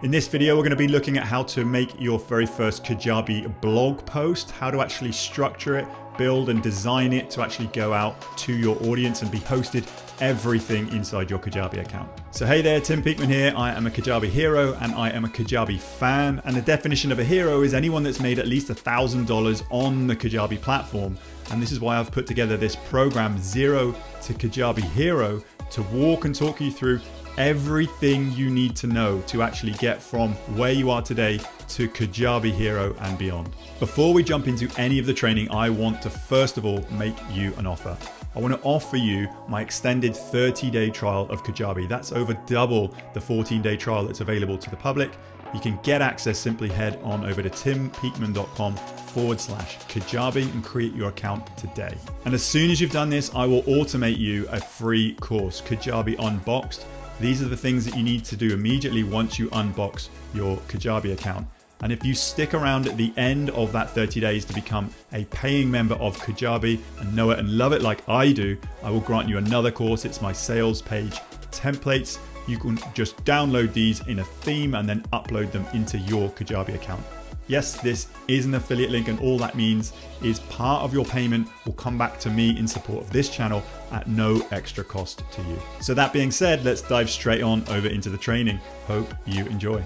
In this video, we're going to be looking at how to make your very first Kajabi blog post, how to actually structure it, build and design it to actually go out to your audience and be posted everything inside your Kajabi account. So hey there, Tim Peakman here. I am a Kajabi hero and I am a Kajabi fan. And the definition of a hero is anyone that's made at least $1,000 on the Kajabi platform. And this is why I've put together this program, Zero to Kajabi Hero, to walk and talk you through everything you need to know to actually get from where you are today to Kajabi Hero and beyond. Before we jump into any of the training, I want to first of all make you an offer. I want to offer you my extended 30-day trial of Kajabi. That's over double the 14-day trial that's available to the public. You can get access, simply head on over to timpeakman.com/Kajabi and create your account today. And as soon as you've done this, I will automate you a free course, Kajabi Unboxed. These are the things that you need to do immediately once you unbox your Kajabi account. And if you stick around at the end of that 30 days to become a paying member of Kajabi and know it and love it like I do, I will grant you another course. It's my sales page templates. You can just download these in a theme and then upload them into your Kajabi account. Yes, this is an affiliate link, and all that means is part of your payment will come back to me in support of this channel at no extra cost to you. So that being said, let's dive straight on over into the training. Hope you enjoy.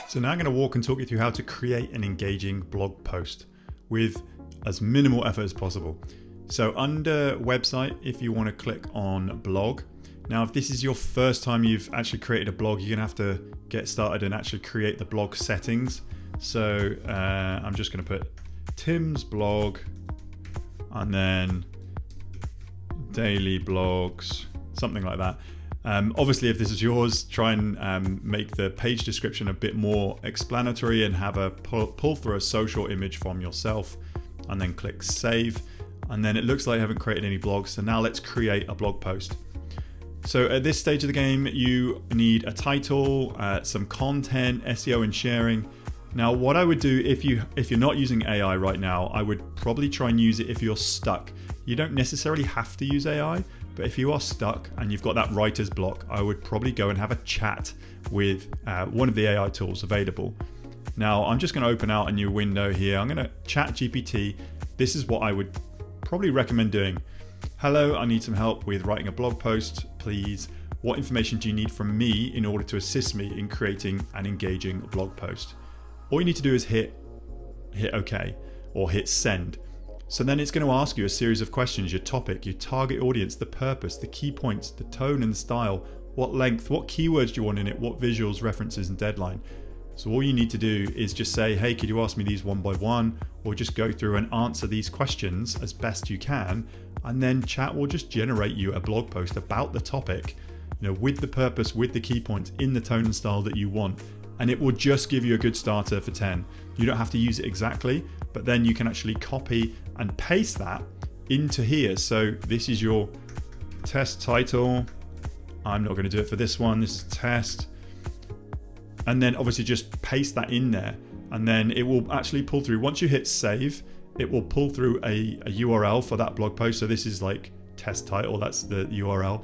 So now I'm going to walk and talk you through how to create an engaging blog post with as minimal effort as possible. So under website, if you want to click on blog. Now, if this is your first time you've actually created a blog, you're going to have to get started and actually create the blog settings. So I'm just going to put Tim's blog and then daily blogs, something like that. Obviously, if this is yours, try and make the page description a bit more explanatory and have a pull through a social image from yourself, and then click save. And then it looks like I haven't created any blogs. So now let's create a blog post. So at this stage of the game, you need a title, some content, SEO and sharing. Now, what I would do if you're not using AI right now, I would probably try and use it if you're stuck. You don't necessarily have to use AI, but if you are stuck and you've got that writer's block, I would probably go and have a chat with one of the AI tools available. Now, I'm just going to open out a new window here. I'm going to chat GPT. This is what I would probably recommend doing. Hello, I need some help with writing a blog post, please. What information do you need from me in order to assist me in creating an engaging blog post? All you need to do is hit OK or hit send. So then it's going to ask you a series of questions: your topic, your target audience, the purpose, the key points, the tone and the style, what length, what keywords do you want in it, what visuals, references and deadline. So all you need to do is just say, hey, could you ask me these one by one, or just go through and answer these questions as best you can, and then chat will just generate you a blog post about the topic, with the purpose, with the key points, in the tone and style that you want, and it will just give you a good starter for 10. You don't have to use it exactly, but then you can actually copy and paste that into here. So this is your test title. I'm not going to do it for this one. This is test. And then obviously just paste that in there, and then it will actually pull through. Once you hit save, it will pull through a URL for that blog post. So this is like test title, that's the URL.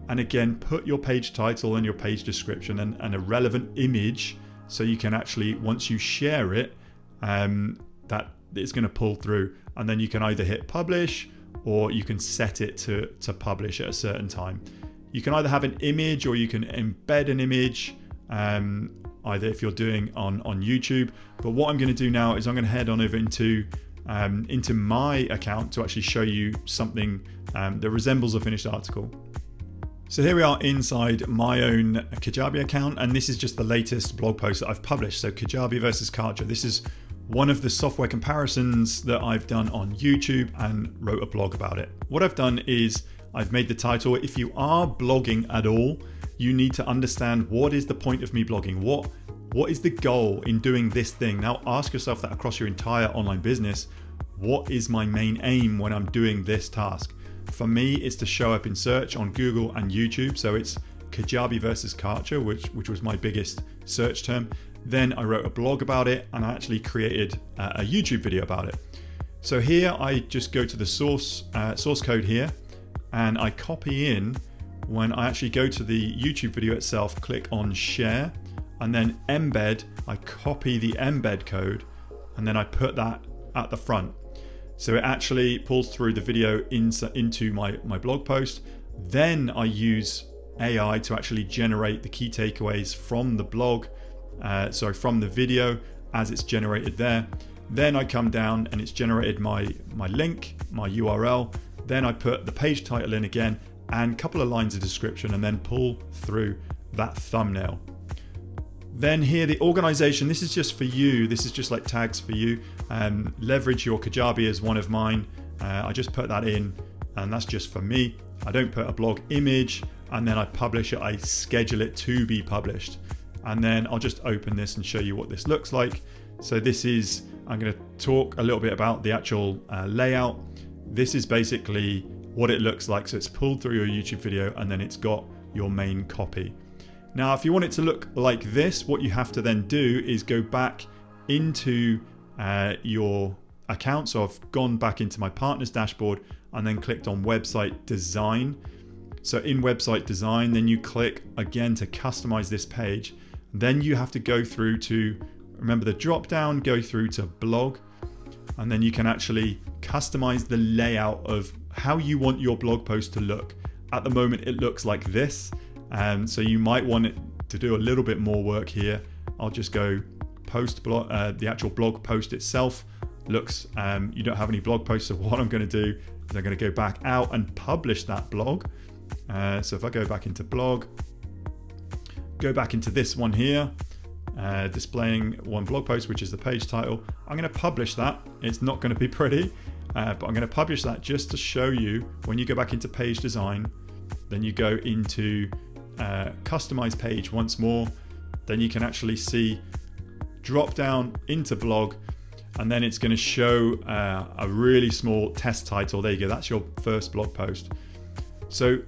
And again, put your page title and your page description and a relevant image, so you can actually, once you share it, that it's going to pull through. And then you can either hit publish, or you can set it to publish at a certain time. You can either have an image or you can embed an image, either if you're doing on YouTube. But what I'm going to do now is I'm going to head on over into my account to actually show you something that resembles a finished article. So here we are inside my own Kajabi account, and this is just the latest blog post that I've published. So Kajabi versus Kartra. This is one of the software comparisons that I've done on YouTube and wrote a blog about it. What I've done is I've made the title. If you are blogging at all, you need to understand, what is the point of me blogging? What is the goal in doing this thing? Now ask yourself that across your entire online business. What is my main aim when I'm doing this task? For me, it's to show up in search on Google and YouTube. So it's Kajabi versus Kartra, which was my biggest search term. Then I wrote a blog about it, and I actually created a YouTube video about it. So here I just go to the source code here, and I copy in when I actually go to the YouTube video itself, click on share, and then embed, I copy the embed code, and then I put that at the front. So it actually pulls through the video into my blog post. Then I use AI to actually generate the key takeaways from the blog, from the video as it's generated there. Then I come down and it's generated my link, my URL. Then I put the page title in again and a couple of lines of description, and then pull through that thumbnail. Then here, the organization, this is just for you. This is just like tags for you. Leverage your Kajabi as one of mine. I just put that in, and that's just for me. I don't put a blog image, and then I publish it. I schedule it to be published. And then I'll just open this and show you what this looks like. So this is, I'm going to talk a little bit about the actual layout. This is basically what it looks like. So it's pulled through your YouTube video, and then it's got your main copy. Now, if you want it to look like this, what you have to then do is go back into your account. So I've gone back into my partners dashboard and then clicked on website design. So in website design, then you click again to customize this page. Then you have to go through to, remember the drop down, go through to blog, and then you can actually customize the layout of how you want your blog post to look. At the moment, it looks like this. So you might want it to do a little bit more work here. I'll just go post blog, the actual blog post itself looks, you don't have any blog posts. So what I'm going to do is I'm going to go back out and publish that blog. So if I go back into blog, go back into this one here, displaying one blog post, which is the page title. I'm going to publish that. It's not going to be pretty, but I'm going to publish that just to show you when you go back into page design, then you go into customize page once more, then you can actually see drop down into blog, and then it's going to show a really small test title. There you go, that's your first blog post. So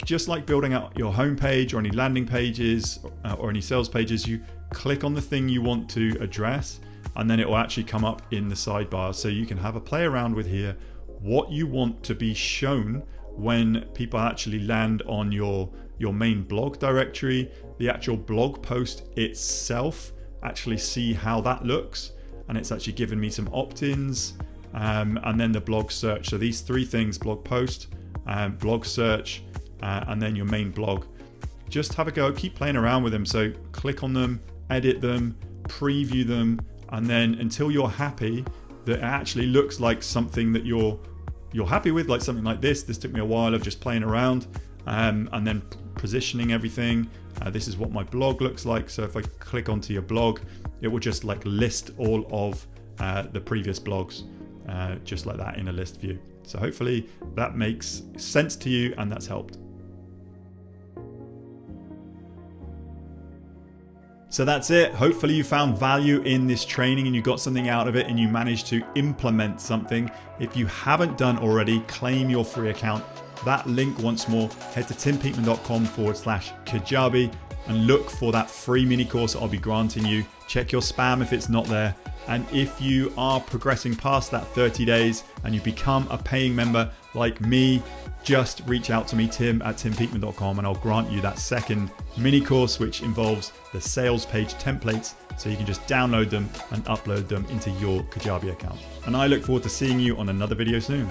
just like building out your homepage or any landing pages or any sales pages, you click on the thing you want to address, and then it will actually come up in the sidebar. So you can have a play around with here what you want to be shown when people actually land on your main blog directory, the actual blog post itself, actually see how that looks. And it's actually given me some opt-ins, and then the blog search. So these three things: blog post, blog search, and then your main blog. Just have a go, keep playing around with them. So click on them, edit them, preview them, and then until you're happy that it actually looks like something that you're happy with, like something like this. This took me a while of just playing around, and then positioning everything. This is what my blog looks like. So if I click onto your blog, it will just like list all of the previous blogs, just like that in a list view. So hopefully that makes sense to you and that's helped. So that's it. Hopefully you found value in this training and you got something out of it and you managed to implement something. If you haven't done already, claim your free account. That link once more, head to timpeakman.com/Kajabi and look for that free mini course I'll be granting you. Check your spam if it's not there. And if you are progressing past that 30 days and you become a paying member like me, just reach out to me, tim@timpeakman.com, and I'll grant you that second mini course, which involves the sales page templates, so you can just download them and upload them into your Kajabi account. And I look forward to seeing you on another video soon.